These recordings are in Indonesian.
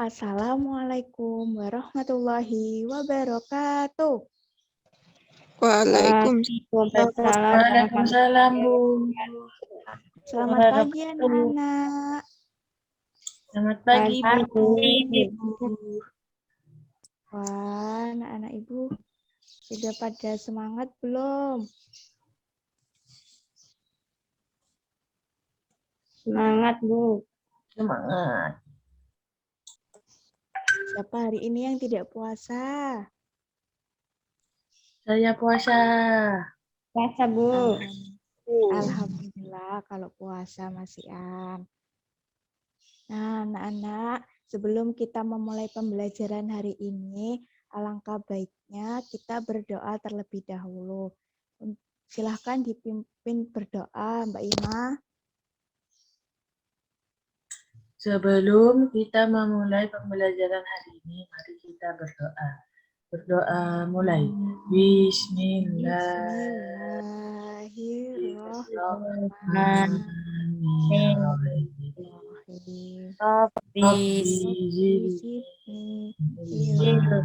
Assalamualaikum warahmatullahi wabarakatuh. Waalaikumsalam. Waalaikumsalam, Bu. Selamat pagi anak-anak. Selamat pagi, Bu. Wah, anak-anak Ibu sudah pada semangat belum? Semangat, Bu. Semangat. Siapa hari ini yang tidak puasa? Saya puasa. Puasa, Bu. Alhamdulillah kalau puasa Mas Ian. Nah, anak-anak, sebelum kita memulai pembelajaran hari ini, alangkah baiknya kita berdoa terlebih dahulu. Silahkan dipimpin berdoa, Mbak Ima. Sebelum kita memulai pembelajaran hari ini, mari kita berdoa. Berdoa mulai. Bismillahirrahmanirrahim. Rabbi zidni ilma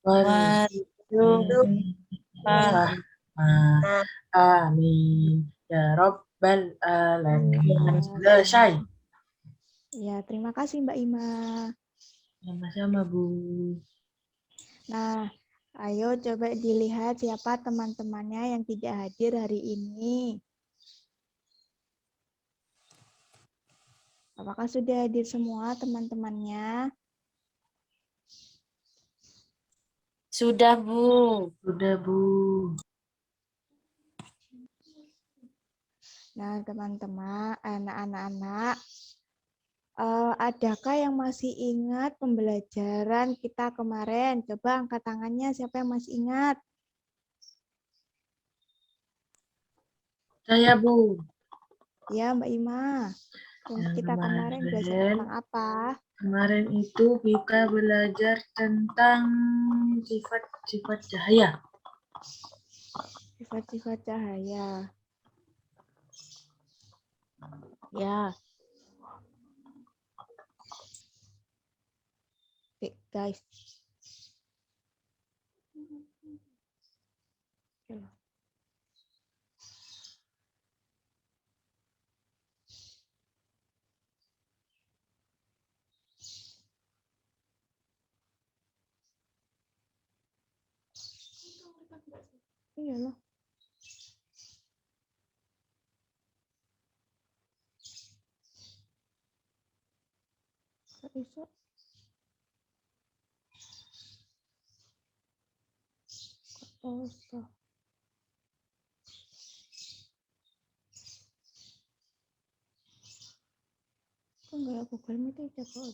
warzuqni fahma. Amin. Ya Rabbal Alamin. Selesai. Ya, terima kasih Mbak Ima. Sama-sama, Bu. Nah, ayo coba dilihat siapa teman-temannya yang tidak hadir hari ini. Apakah sudah hadir semua teman-temannya? Sudah, Bu. Sudah, Bu. Nah, teman-teman, anak-anak, adakah yang masih ingat pembelajaran kita kemarin? Coba angkat tangannya siapa yang masih ingat? Saya, Bu. Ya, Mbak Ima. Yang Kita kemarin belajar tentang apa? Kemarin itu kita belajar tentang sifat-sifat cahaya. Sifat-sifat cahaya. Ya. Oke, guys. Iya loh. Bisa. Oh, enggak, Google Meet aja kok.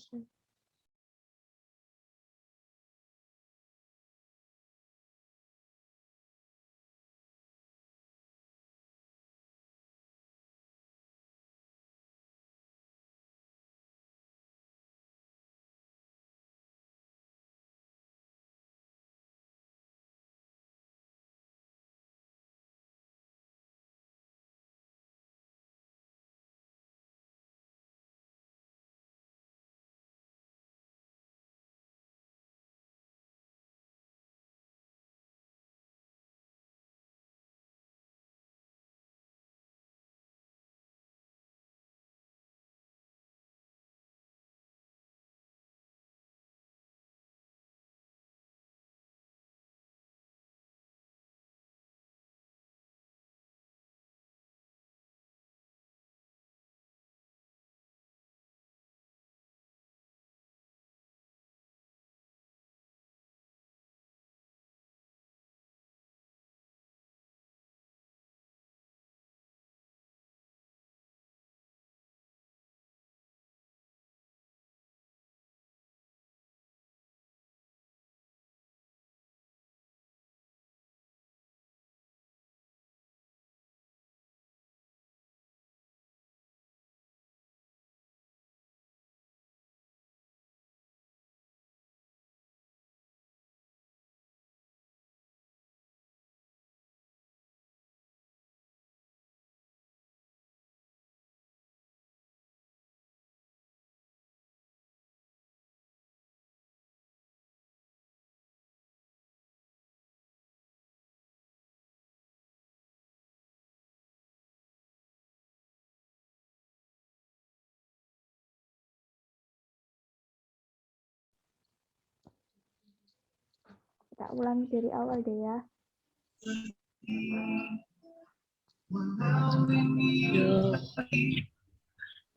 Kita ulangi dari awal deh ya.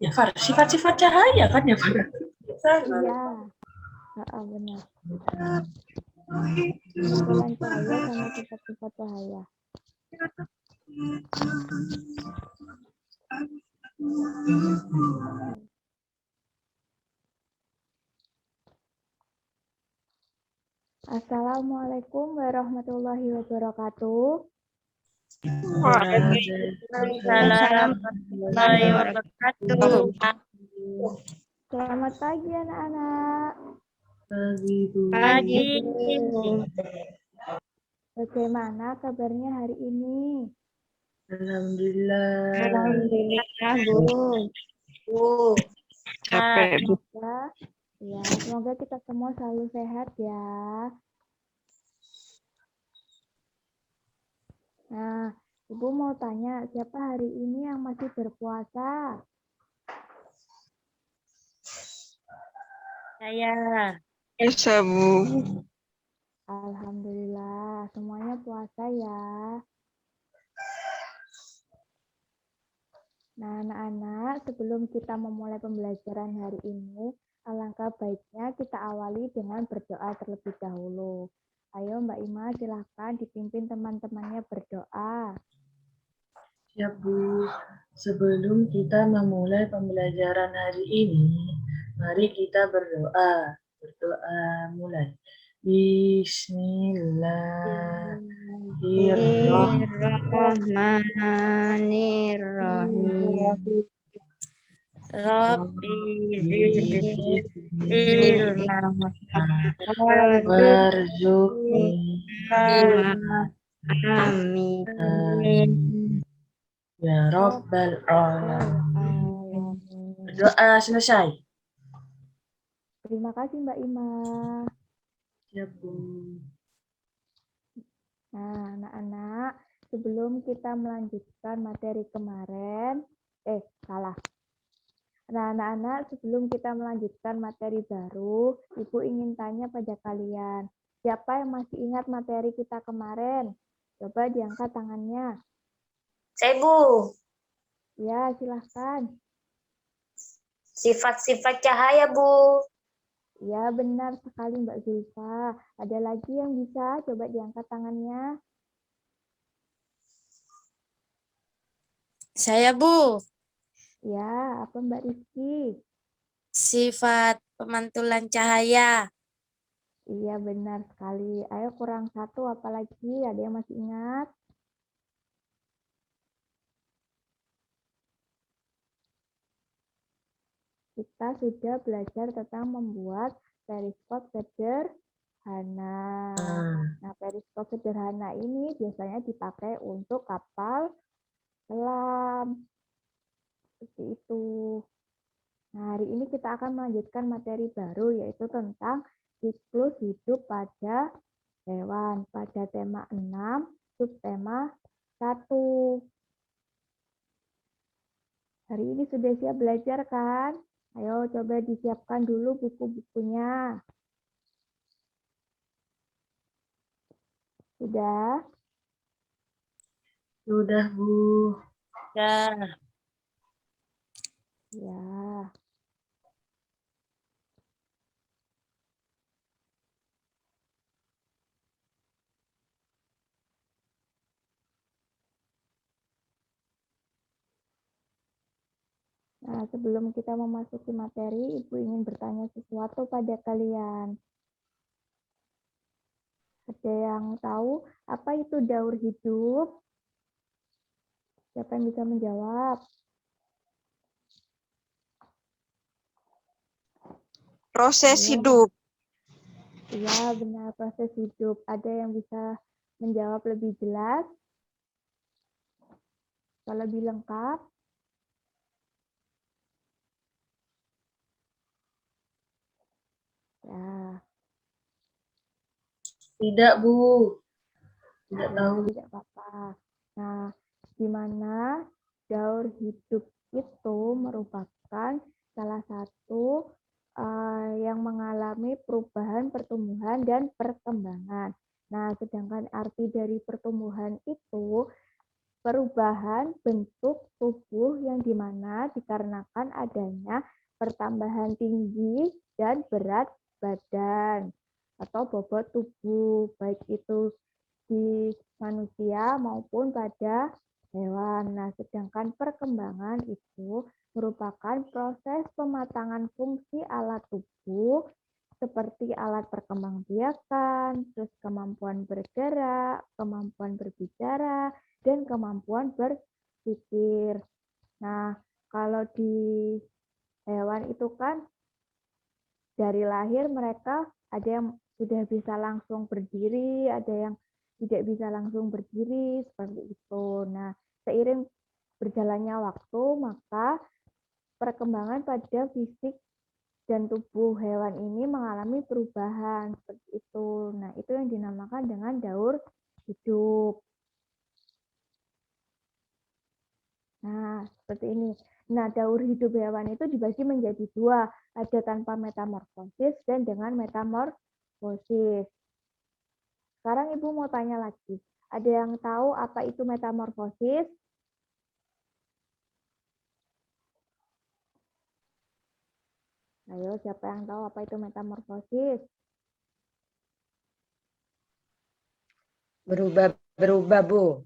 Ya, Far, sifat-sifat cahaya kan ya, Far? Salah. Iya, benar. Pemantulan cahaya sama sifat-sifat cahaya. Assalamualaikum warahmatullahi wabarakatuh. Waalaikumsalam warahmatullahi wabarakatuh. Selamat pagi anak-anak. Pagi. Bagaimana kabarnya hari ini? Alhamdulillah. Alhamdulillah, Bu. Capek, Bu. Ya, semoga kita semua selalu sehat ya. Nah, Ibu mau tanya, siapa hari ini yang masih berpuasa? Saya. Bisa, Bu. Alhamdulillah, semuanya puasa ya. Nah, anak-anak, sebelum kita memulai pembelajaran hari ini, alangkah baiknya kita awali dengan berdoa terlebih dahulu. Ayo Mbak Ima, silahkan dipimpin teman-temannya berdoa. Ya, Bu. Sebelum kita memulai pembelajaran hari ini, mari kita berdoa. Berdoa mulai. Bismillahirrahmanirrahim. Rabbi warzuqni. Amin. Ya Rabbal Alamin. Berdoa selesai. Terima kasih Mbak Ima. Ya, Bu. Nah, anak-anak, sebelum kita melanjutkan materi kemarin, Nah, anak-anak, sebelum kita melanjutkan materi baru, Ibu ingin tanya pada kalian, siapa yang masih ingat materi kita kemarin? Coba diangkat tangannya. Saya, Bu. Ya, silahkan. Sifat-sifat cahaya, Bu. Ya, benar sekali Mbak Zulfa. Ada lagi yang bisa? Coba diangkat tangannya. Saya, Bu. Ya, apa Mbak Rizky? Sifat pemantulan cahaya. Iya, benar sekali. Ayo kurang satu, apalagi? Ada yang masih ingat? Kita sudah belajar tentang membuat periskop sederhana. Nah, periskop sederhana ini biasanya dipakai untuk kapal selam. Seperti itu. Nah, hari ini kita akan melanjutkan materi baru, yaitu tentang siklus hidup pada hewan. Pada tema 6, subtema 1. Hari ini sudah siap belajar kan? Ayo coba disiapkan dulu buku-bukunya. Sudah? Sudah, Bu. Ya. Ya. Nah, sebelum kita memasuki materi, Ibu ingin bertanya sesuatu pada kalian. Ada yang tahu apa itu daur hidup? Siapa yang bisa menjawab? Proses Ayo. hidup. Iya, benar, proses hidup. Ada yang bisa menjawab lebih jelas? Kalau lebih lengkap? Ya. Tidak, Bu. Tidak tahu. Tidak apa-apa. Nah, di mana daur hidup itu merupakan salah satu yang mengalami perubahan pertumbuhan dan perkembangan. Nah, sedangkan arti dari pertumbuhan itu perubahan bentuk tubuh yang dimana dikarenakan adanya pertambahan tinggi dan berat badan atau bobot tubuh, baik itu di manusia maupun pada hewan. Nah, sedangkan perkembangan itu merupakan proses pematangan fungsi alat tubuh seperti alat perkembangbiakan, terus kemampuan bergerak, kemampuan berbicara, dan kemampuan berpikir. Nah, kalau di hewan itu kan dari lahir mereka ada yang sudah bisa langsung berdiri, ada yang tidak bisa langsung berdiri, seperti itu. Nah, seiring berjalannya waktu, maka perkembangan pada fisik dan tubuh hewan ini mengalami perubahan seperti itu. Nah, itu yang dinamakan dengan daur hidup. Nah, seperti ini. Nah, daur hidup hewan itu dibagi menjadi dua, ada tanpa metamorfosis dan dengan metamorfosis. Sekarang Ibu mau tanya lagi, ada yang tahu apa itu metamorfosis? Ayo, siapa yang tahu apa itu metamorfosis? Berubah, Bu.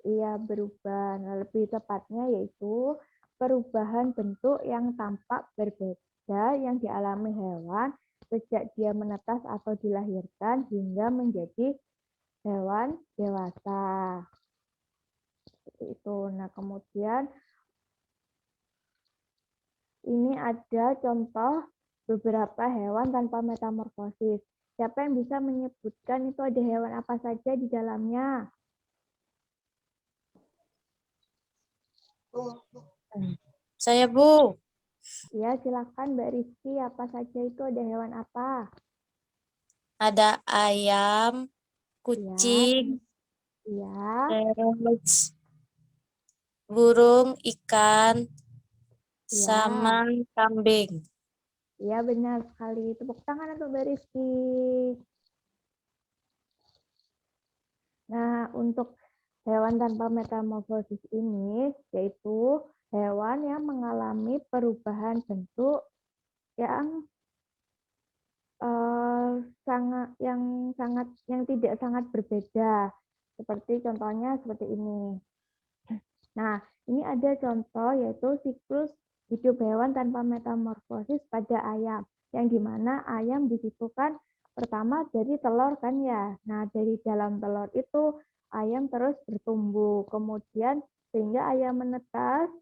Iya, berubah. Nah, lebih tepatnya yaitu perubahan bentuk yang tampak berbeda yang dialami hewan sejak dia menetas atau dilahirkan hingga menjadi hewan dewasa. Seperti itu. Nah, kemudian ini ada contoh beberapa hewan tanpa metamorfosis. Siapa yang bisa menyebutkan itu ada hewan apa saja di dalamnya? Saya, Bu. Ya, silakan Mbak Rizky, apa saja itu ada hewan apa? Ada ayam, Ya, kucing, ya, terus burung, ikan, ya, sama kambing. ya benar sekali. Tepuk tangan untuk Mbak Rizky. Nah, untuk hewan tanpa metamorfosis ini yaitu hewan yang mengalami perubahan bentuk yang yang tidak sangat berbeda. Seperti contohnya seperti ini. Nah, ini ada contoh yaitu siklus hidup hewan tanpa metamorfosis pada ayam. Yang dimana ayam di situ kan pertama dari telur kan ya. Nah, dari dalam telur itu ayam terus bertumbuh. Kemudian sehingga ayam menetas,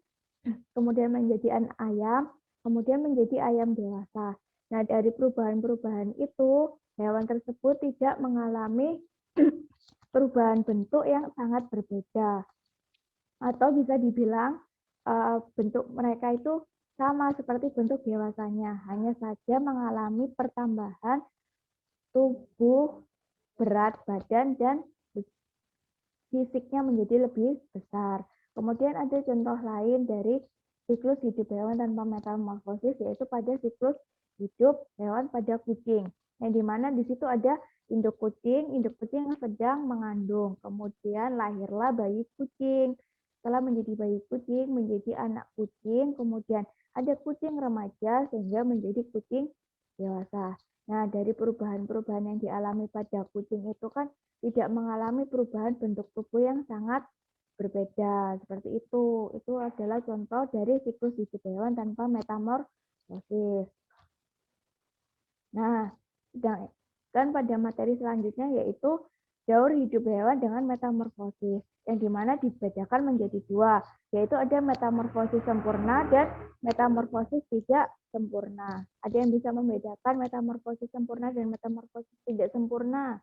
kemudian menjadi anak ayam, kemudian menjadi ayam dewasa. Nah, dari perubahan-perubahan itu, hewan tersebut tidak mengalami perubahan bentuk yang sangat berbeda. Atau bisa dibilang bentuk mereka itu sama seperti bentuk dewasanya, hanya saja mengalami pertambahan tubuh, berat badan, dan fisiknya menjadi lebih besar. Kemudian ada contoh lain dari siklus hidup hewan tanpa metamorfosis, yaitu pada siklus hidup hewan pada kucing. Yang dimana di situ ada induk kucing yang sedang mengandung. Kemudian lahirlah bayi kucing. Setelah menjadi bayi kucing, menjadi anak kucing, kemudian ada kucing remaja sehingga menjadi kucing dewasa. Nah, dari perubahan-perubahan yang dialami pada kucing itu kan tidak mengalami perubahan bentuk tubuh yang sangat berbeda. Seperti itu. Itu adalah contoh dari siklus hidup hewan tanpa metamorfosis. Nah, sedangkan pada materi selanjutnya yaitu daur hidup hewan dengan metamorfosis, yang dimana dibedakan menjadi dua, yaitu ada metamorfosis sempurna dan metamorfosis tidak sempurna. Ada yang bisa membedakan metamorfosis sempurna dan metamorfosis tidak sempurna?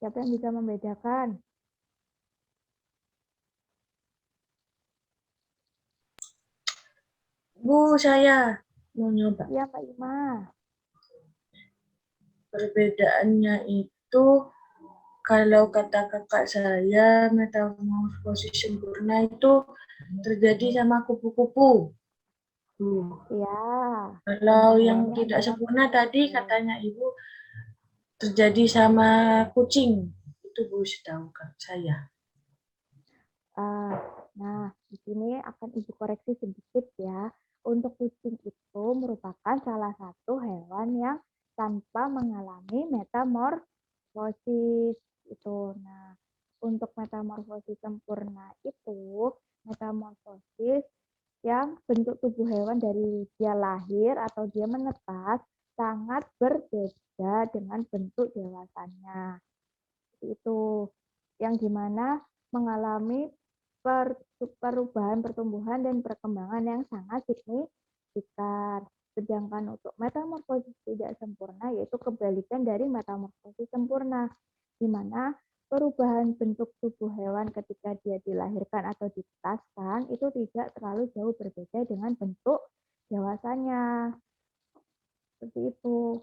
Siapa yang bisa membedakan? Bu, saya mau nyoba. Ya, Pak Ima. Perbedaannya itu kalau kata kakak saya metamorfosis sempurna itu terjadi sama kupu-kupu. Bu. Ya, Kalau yang pentahewannya tidak adalah sempurna bentuk tadi tubuh. katanya Ibu terjadi sama kucing. Itu Bu setahu saya. Nah, di sini akan Ibu koreksi sedikit ya. Untuk kucing itu merupakan salah satu hewan yang tanpa mengalami metamorfosis itu. Nah, untuk metamorfosis sempurna itu metamorfosis yang bentuk tubuh hewan dari dia lahir atau dia menetas sangat berbeda dengan bentuk dewasanya. Itu yang dimana mengalami perubahan pertumbuhan dan perkembangan yang sangat signifikan. Sedangkan untuk metamorfosis tidak sempurna yaitu kebalikan dari metamorfosis sempurna, di mana perubahan bentuk tubuh hewan ketika dia dilahirkan atau ditetaskan itu tidak terlalu jauh berbeda dengan bentuk dewasanya. Seperti itu.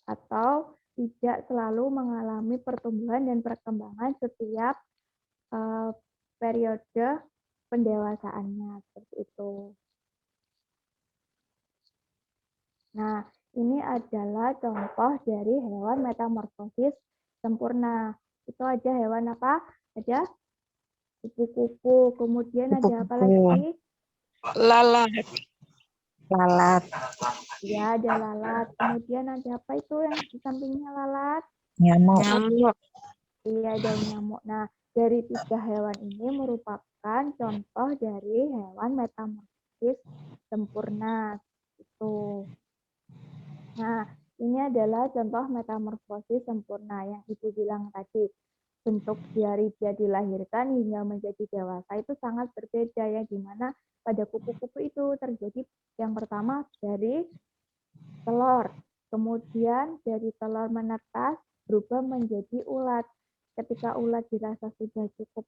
Atau tidak selalu mengalami pertumbuhan dan perkembangan setiap periode pendewasaannya, seperti itu. Nah, ini adalah contoh dari hewan metamorfosis sempurna. Itu aja hewan apa? Ada kupu-kupu, kemudian ada apa lagi? Lalat. Lalat. Ya, ada lalat. Kemudian ada apa itu yang di sampingnya lalat? Nyamuk. Nyamuk. Iya, ada nyamuk. Nah, dari 3 hewan ini merupakan contoh dari hewan metamorfosis sempurna. Itu. Nah, ini adalah contoh metamorfosis sempurna yang Ibu bilang tadi. Bentuk dari dia dilahirkan hingga menjadi dewasa itu sangat berbeda ya, di mana pada kupu-kupu itu terjadi yang pertama dari telur, kemudian dari telur menetas berubah menjadi ulat. Ketika ulat dirasa sudah cukup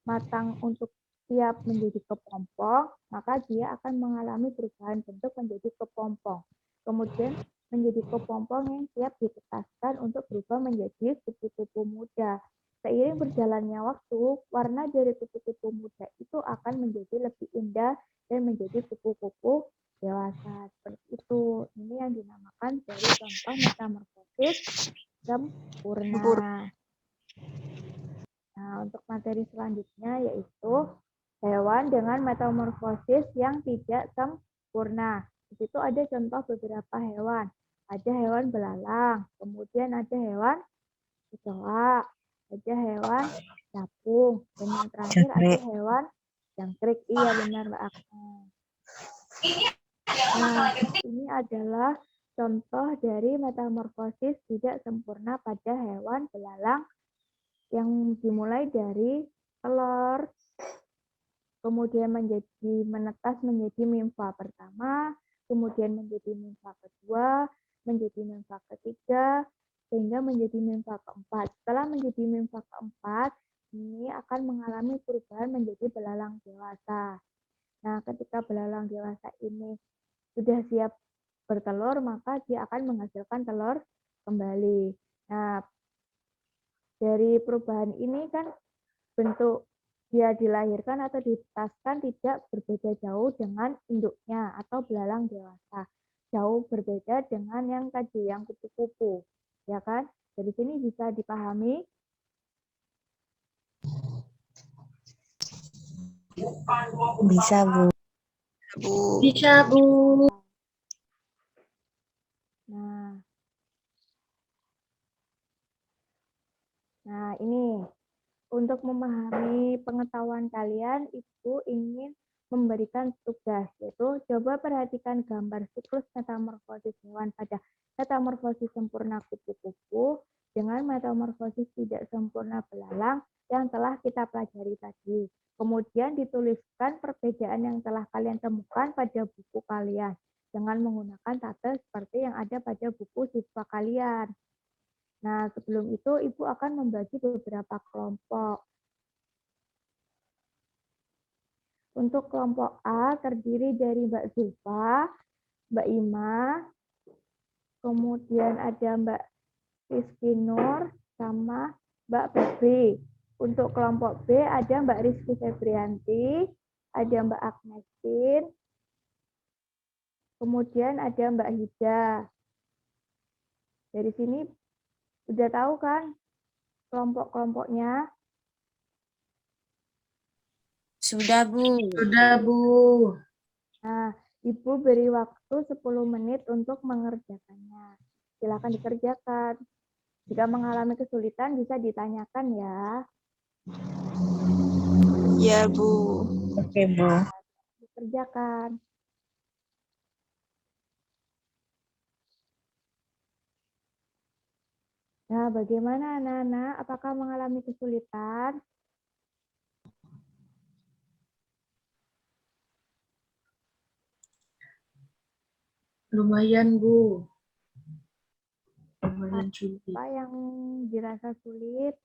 matang untuk siap menjadi kepompong, maka dia akan mengalami perubahan bentuk menjadi kepompong. Kemudian menjadi kepompong yang siap ditetaskan untuk berubah menjadi kupu-kupu muda. Seiring berjalannya waktu, warna dari kupu-kupu muda itu akan menjadi lebih indah dan menjadi kupu-kupu dewasa. Seperti itu. Ini yang dinamakan dari contoh metamorfosis sempurna. Nah, untuk materi selanjutnya yaitu hewan dengan metamorfosis yang tidak sempurna. Di situ ada contoh beberapa hewan. Ada hewan belalang, kemudian ada hewan kecoa, ada hewan capung, dan yang terakhir ada hewan jangkrik. Iya benar Mbak Agnes. Nah, ini adalah contoh dari metamorfosis tidak sempurna pada hewan belalang yang dimulai dari telur, kemudian menetas menjadi nimfa pertama, kemudian menjadi nimfa kedua, menjadi nimfa ketiga, sehingga menjadi nimfa keempat. Setelah menjadi nimfa keempat, ini akan mengalami perubahan menjadi belalang dewasa. Nah, ketika belalang dewasa ini sudah siap bertelur, maka dia akan menghasilkan telur kembali. Nah, dari perubahan ini kan bentuk dia dilahirkan atau ditetaskan tidak berbeda jauh dengan induknya atau belalang dewasa. Jauh berbeda dengan yang tadi, yang kupu-kupu. Ya kan? Dari sini bisa dipahami. Bisa, Bu. Bu. Bisa, Bu. Nah, ini untuk memahami pengetahuan kalian, Ibu ingin memberikan tugas, yaitu coba perhatikan gambar siklus metamorfosis hewan pada metamorfosis sempurna kupu-kupu dengan metamorfosis tidak sempurna belalang yang telah kita pelajari tadi. Kemudian dituliskan perbedaan yang telah kalian temukan pada buku kalian dengan menggunakan tabel seperti yang ada pada buku siswa kalian. Nah, sebelum itu Ibu akan membagi beberapa kelompok. Untuk kelompok A terdiri dari Mbak Zulfa, Mbak Ima, kemudian ada Mbak Rizky Nur, sama Mbak Febri. Untuk kelompok B ada Mbak Rizky Febrianti, ada Mbak Agnestin, kemudian ada Mbak Hida. Dari sini udah tahu kan kelompok-kelompoknya? Sudah, Bu. Sudah, Bu. Nah, Ibu beri waktu 10 menit untuk mengerjakannya. Silakan dikerjakan. Jika mengalami kesulitan bisa ditanyakan ya. Ya, Bu. Oke, Bu. Dikerjakan. Nah, bagaimana anak-anak? Apakah mengalami kesulitan? Lumayan, Bu. Lumayan sulit. Apa yang dirasa sulit?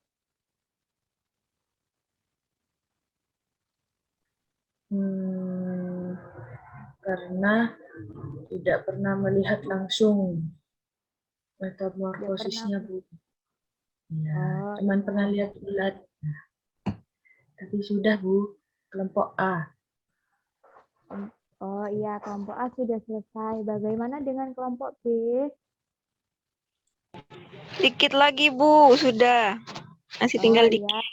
Karena tidak pernah melihat langsung metamorfosisnya, Bu. Ya, Oh, cuman iya. pernah lihat ulat. Nah, tapi sudah, Bu. Kelompok A. Oh iya, kelompok A sudah selesai. Bagaimana dengan kelompok B? Dikit lagi, Bu. Sudah. Masih tinggal Oh dikit. iya.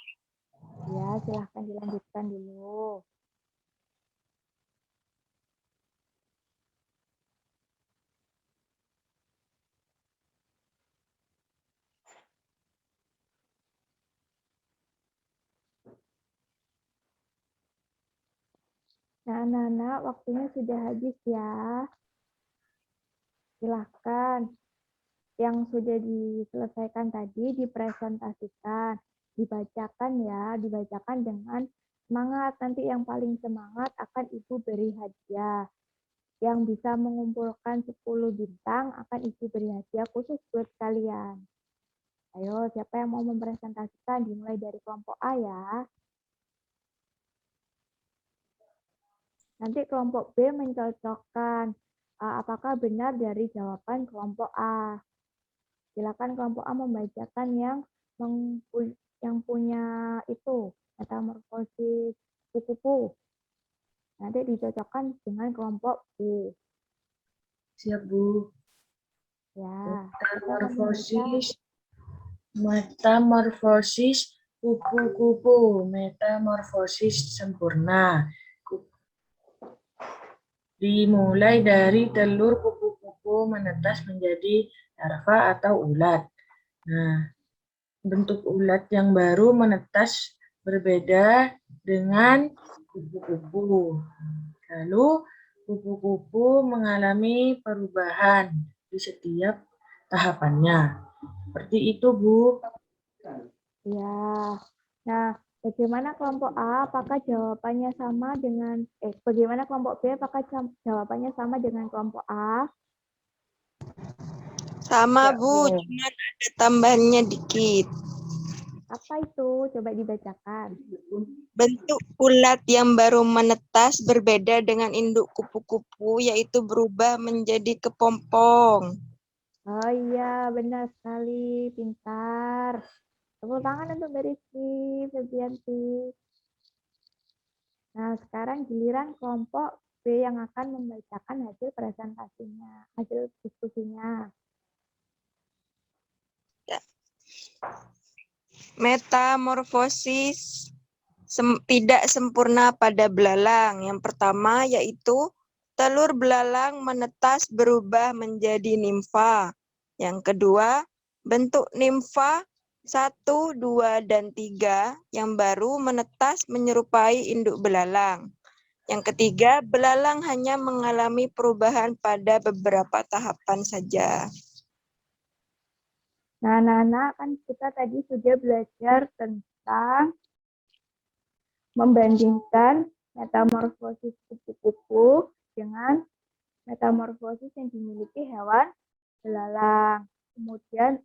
Ya, silahkan dilanjutkan dulu. Nah, anak-anak, waktunya sudah habis ya. Silahkan. Yang sudah diselesaikan tadi dipresentasikan. Dibacakan ya, dibacakan dengan semangat. Nanti yang paling semangat akan Ibu beri hadiah. Yang bisa mengumpulkan 10 bintang akan Ibu beri hadiah khusus buat kalian. Ayo, siapa yang mau mempresentasikan? Dimulai dari kelompok A ya. Nanti kelompok B mencocokkan apakah benar dari jawaban kelompok A. Silakan kelompok A membacakan yang punya itu metamorfosis kupu-kupu. Nanti dicocokkan dengan kelompok B. Siap, Bu. Ya. Metamorfosis kupu-kupu. Metamorfosis sempurna. Dimulai dari telur kupu-kupu menetas menjadi larva atau ulat. Nah, bentuk ulat yang baru menetas berbeda dengan kupu-kupu. Lalu, kupu-kupu mengalami perubahan di setiap tahapannya. Seperti itu, Bu. Ya. Nah, bagaimana kelompok A? Apakah jawabannya sama dengan bagaimana kelompok B? Apakah jawabannya sama dengan kelompok A? Sama, Ya, Bu. Bu. Cuman ada tambahannya dikit. Apa itu? Coba dibacakan. Bentuk ulat yang baru menetas berbeda dengan induk kupu-kupu, yaitu berubah menjadi kepompong. Oh iya, benar sekali. Pintar. Tepuk tangan untuk Rizky Febrianti. Nah, sekarang giliran kelompok B yang akan membacakan hasil presentasinya, hasil diskusinya. Metamorfosis tidak sempurna pada belalang. Yang pertama yaitu telur belalang menetas berubah menjadi nimfa. Yang kedua, bentuk nimfa 1, 2, dan 3 yang baru menetas menyerupai induk belalang. Yang ketiga, belalang hanya mengalami perubahan pada beberapa tahapan saja. Nah, anak-anak, kan kita tadi sudah belajar tentang membandingkan metamorfosis kupu-kupu dengan metamorfosis yang dimiliki hewan belalang. Kemudian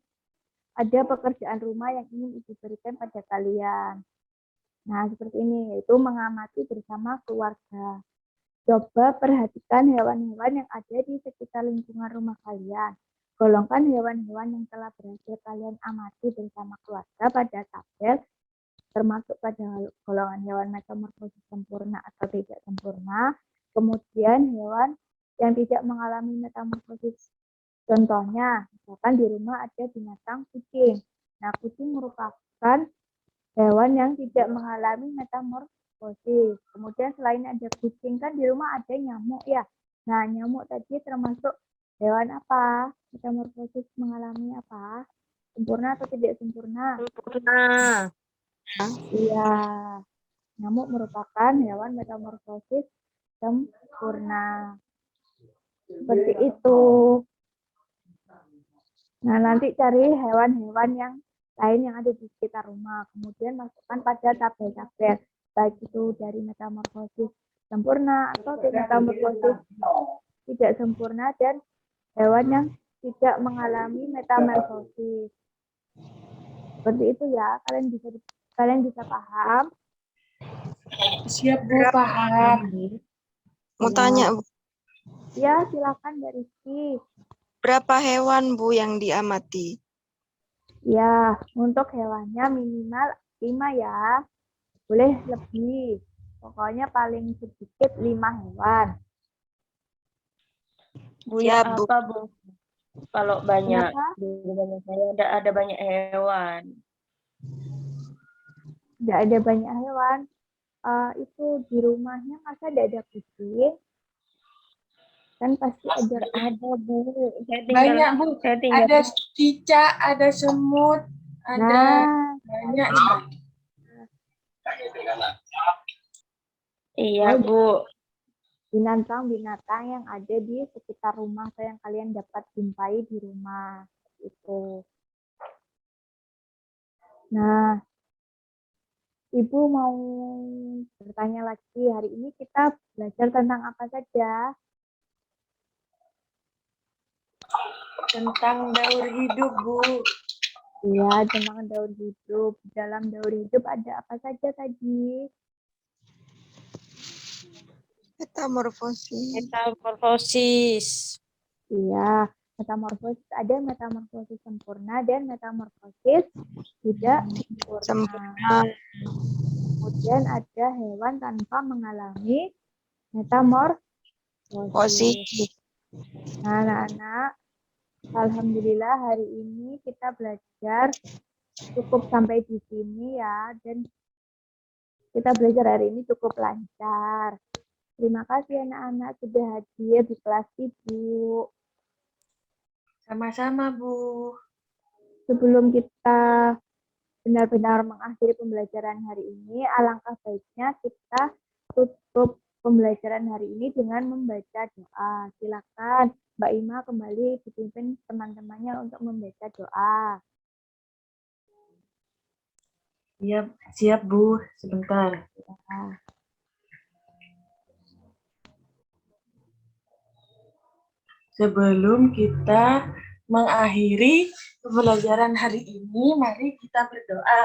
ada pekerjaan rumah yang ingin Ibu berikan pada kalian. Nah, seperti ini, yaitu mengamati bersama keluarga. Coba perhatikan hewan-hewan yang ada di sekitar lingkungan rumah kalian. Golongkan hewan-hewan yang telah berhasil kalian amati bersama keluarga pada tabel termasuk pada golongan hewan metamorfosis sempurna atau tidak sempurna. Kemudian hewan yang tidak mengalami metamorfosis, contohnya misalkan di rumah ada binatang kucing. Nah, kucing merupakan hewan yang tidak mengalami metamorfosis. Kemudian selain ada kucing, kan di rumah ada nyamuk ya. Nah, nyamuk tadi termasuk hewan apa? Metamorfosis mengalami apa? Sempurna atau tidak sempurna? Sempurna. Iya, nyamuk merupakan hewan metamorfosis sempurna. Seperti itu. Nah, nanti cari hewan-hewan yang lain yang ada di sekitar rumah. Kemudian masukkan pada tabel-tabel. Baik itu dari metamorfosis sempurna atau metamorfosis tidak sempurna dan hewan yang tidak mengalami metamorfosis. Seperti itu ya, kalian bisa paham. Siap Bu, paham. Mau tanya, Bu, Ya, silakan Mbak Rizky. berapa hewan Bu yang diamati? Ya, untuk hewannya minimal 5 ya. Boleh lebih. Pokoknya paling sedikit 5 hewan. Buya Siap, Bu. apa Bu? Kalau banyak, Kenapa? di rumahnya saya ada banyak hewan. Tidak ada banyak hewan. Itu di rumahnya masa tidak ada kucing? Kan pasti ada Bu. Saya tinggal, Banyak Bu, saya tinggal. ada cicak, ada semut, ada Nah, banyak. Iya Bu. binatang-binatang yang ada di sekitar rumah atau yang kalian dapat jumpai di rumah. Itu. Nah, Ibu mau bertanya lagi, hari ini kita belajar tentang apa saja? Tentang daur hidup Bu. Iya, tentang daur hidup. Dalam daur hidup ada apa saja tadi? Metamorfosis. Metamorfosis. Iya, metamorfosis ada metamorfosis sempurna dan metamorfosis tidak sempurna. Kemudian ada hewan tanpa mengalami metamorfosis. Posisi. Nah, anak-anak, alhamdulillah hari ini kita belajar cukup sampai di sini ya, dan kita belajar hari ini cukup lancar. Terima kasih anak-anak sudah hadir di kelas Ibu. Sama-sama Bu. Sebelum kita benar-benar mengakhiri pembelajaran hari ini, alangkah baiknya kita tutup pembelajaran hari ini dengan membaca doa. Silakan Mbak Ima kembali dipimpin teman-temannya untuk membaca doa. Siap Bu, sebentar. Ya. Sebelum kita mengakhiri pembelajaran hari ini, mari kita berdoa.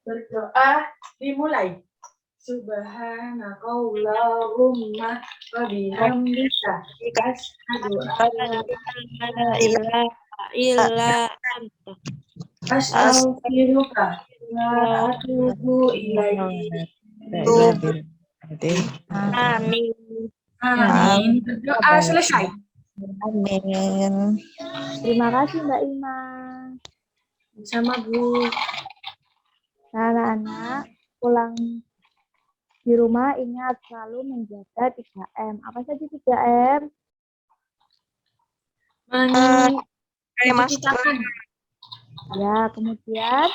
Berdoa dimulai. Subhanakallahumma wa bihamdika asyhadu an la Illa anta. astaghfiruka wa atubu ilaik. Amin. Amin. Berdoa selesai. Amin. Terima kasih Mbak Ima. Sama Bu. Nah, anak-anak, pulang di rumah ingat selalu menjaga 3M. Apa saja 3M? Pakai Mencuci masker. tangan. Ya, kemudian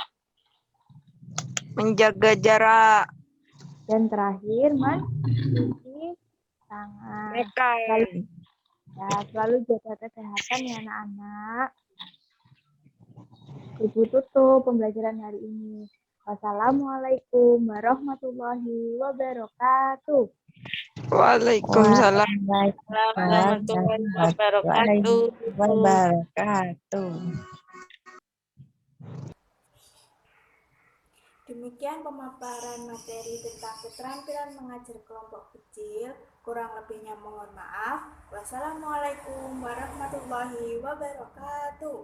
Menjaga jarak. dan terakhir mencuci tangan. Selalu jaga kesehatan ya anak-anak. Ibu tutup pembelajaran hari ini. Wassalamualaikum warahmatullahi wabarakatuh. Waalaikumsalam. Warahmatullahi wabarakatuh. Demikian pemaparan materi tentang keterampilan mengajar kelompok kecil. Kurang lebihnya mohon maaf. Wassalamualaikum warahmatullahi wabarakatuh.